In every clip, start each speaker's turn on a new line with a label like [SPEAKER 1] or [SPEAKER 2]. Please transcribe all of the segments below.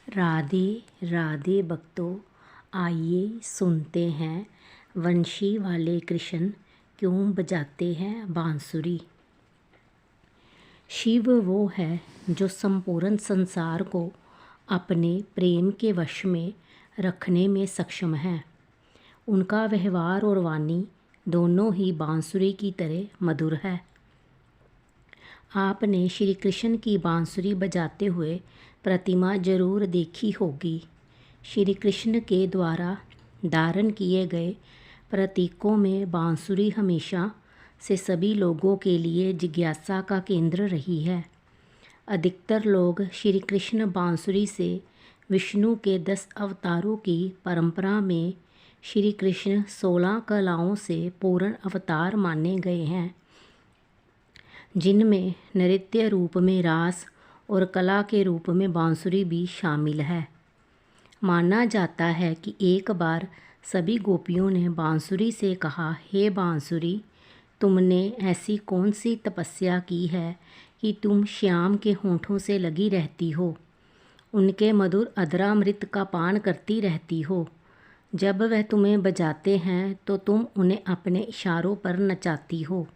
[SPEAKER 1] राधे राधे भक्तों, आइए सुनते हैं वंशी वाले कृष्ण क्यों बजाते हैं बांसुरी। शिव वो है जो संपूर्ण संसार को अपने प्रेम के वश में रखने में सक्षम है। उनका व्यवहार और वाणी दोनों ही बांसुरी की तरह मधुर है। आपने श्री कृष्ण की बांसुरी बजाते हुए प्रतिमा जरूर देखी होगी। श्री कृष्ण के द्वारा धारण किए गए प्रतीकों में बांसुरी हमेशा से सभी लोगों के लिए जिज्ञासा का केंद्र रही है। अधिकतर लोग श्री कृष्ण बांसुरी से विष्णु के 10 अवतारों की परंपरा में श्री कृष्ण 16 कलाओं से पूर्ण अवतार माने गए हैं, जिनमें नृत्य रूप में रास और कला के रूप में बांसुरी भी शामिल है। माना जाता है कि एक बार सभी गोपियों ने बांसुरी से कहा, हे बांसुरी, तुमने ऐसी कौन सी तपस्या की है कि तुम श्याम के होठों से लगी रहती हो, उनके मधुर अधरामृत का पान करती रहती हो। जब वह तुम्हें बजाते हैं तो तुम उन्हें अपने इशारों पर नचाती हो,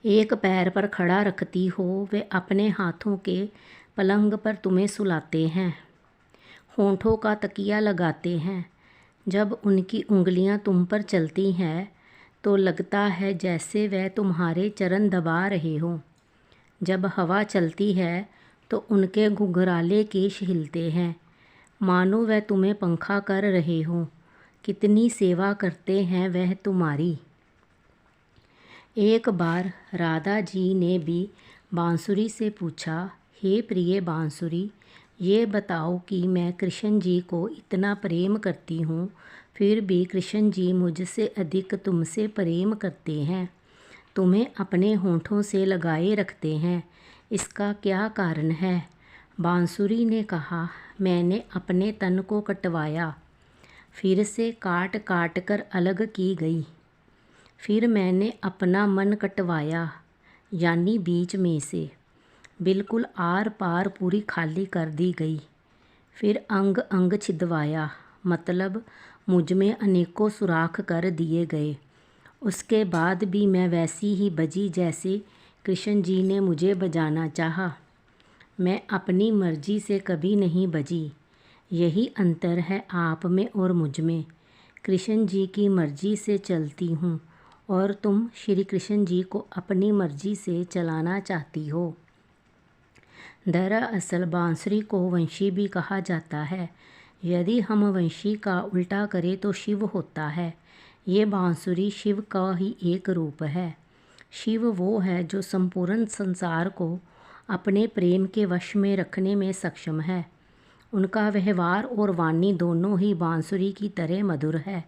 [SPEAKER 1] एक पैर पर खड़ा रखती हो, वे अपने हाथों के पलंग पर तुम्हें सुलाते हैं, होठों का तकिया लगाते हैं। जब उनकी उंगलियां तुम पर चलती हैं तो लगता है जैसे वह तुम्हारे चरण दबा रहे हो। जब हवा चलती है तो उनके घुंघराले केश हिलते हैं, मानो वह तुम्हें पंखा कर रहे हो। कितनी सेवा करते हैं वह तुम्हारी। एक बार राधा जी ने भी बांसुरी से पूछा, हे प्रिय बांसुरी, ये बताओ कि मैं कृष्ण जी को इतना प्रेम करती हूँ, फिर भी कृष्ण जी मुझसे अधिक तुमसे प्रेम करते हैं, तुम्हें अपने होठों से लगाए रखते हैं, इसका क्या कारण है। बांसुरी ने कहा, मैंने अपने तन को कटवाया, फिर से काट काट कर अलग की गई। फिर मैंने अपना मन कटवाया, यानी बीच में से बिल्कुल आर पार पूरी खाली कर दी गई। फिर अंग अंग छिदवाया, मतलब मुझ में अनेकों सुराख कर दिए गए। उसके बाद भी मैं वैसी ही बजी जैसे कृष्ण जी ने मुझे बजाना चाहा। मैं अपनी मर्जी से कभी नहीं बजी। यही अंतर है आप में और मुझ में। कृष्ण जी की मर्जी से चलती हूँ और तुम श्री कृष्ण जी को अपनी मर्जी से चलाना चाहती हो। दरअसल बांसुरी को वंशी भी कहा जाता है। यदि हम वंशी का उल्टा करें तो शिव होता है। ये बांसुरी शिव का ही एक रूप है। शिव वो है जो संपूर्ण संसार को अपने प्रेम के वश में रखने में सक्षम है। उनका व्यवहार और वाणी दोनों ही बांसुरी की तरह मधुर है।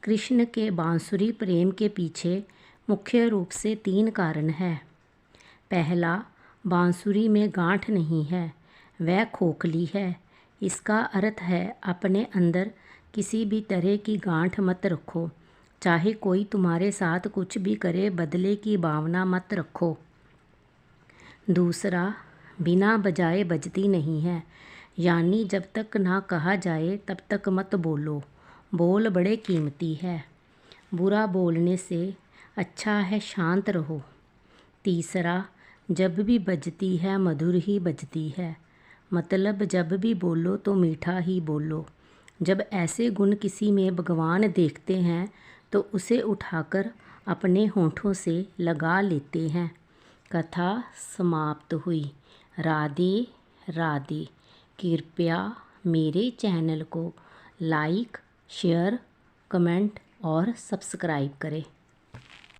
[SPEAKER 1] कृष्ण के बांसुरी प्रेम के पीछे मुख्य रूप से 3 कारण हैं। पहला, बांसुरी में गांठ नहीं है, वह खोखली है। इसका अर्थ है अपने अंदर किसी भी तरह की गांठ मत रखो, चाहे कोई तुम्हारे साथ कुछ भी करे, बदले की भावना मत रखो। दूसरा, बिना बजाए बजती नहीं है, यानी जब तक ना कहा जाए तब तक मत बोलो। बोल बड़े कीमती है, बुरा बोलने से अच्छा है शांत रहो। तीसरा, जब भी बजती है मधुर ही बजती है, मतलब जब भी बोलो तो मीठा ही बोलो। जब ऐसे गुण किसी में भगवान देखते हैं तो उसे उठाकर अपने होठों से लगा लेते हैं। कथा समाप्त हुई। राधे राधे। कृपया मेरे चैनल को लाइक, शेयर, कमेंट और सब्सक्राइब करें।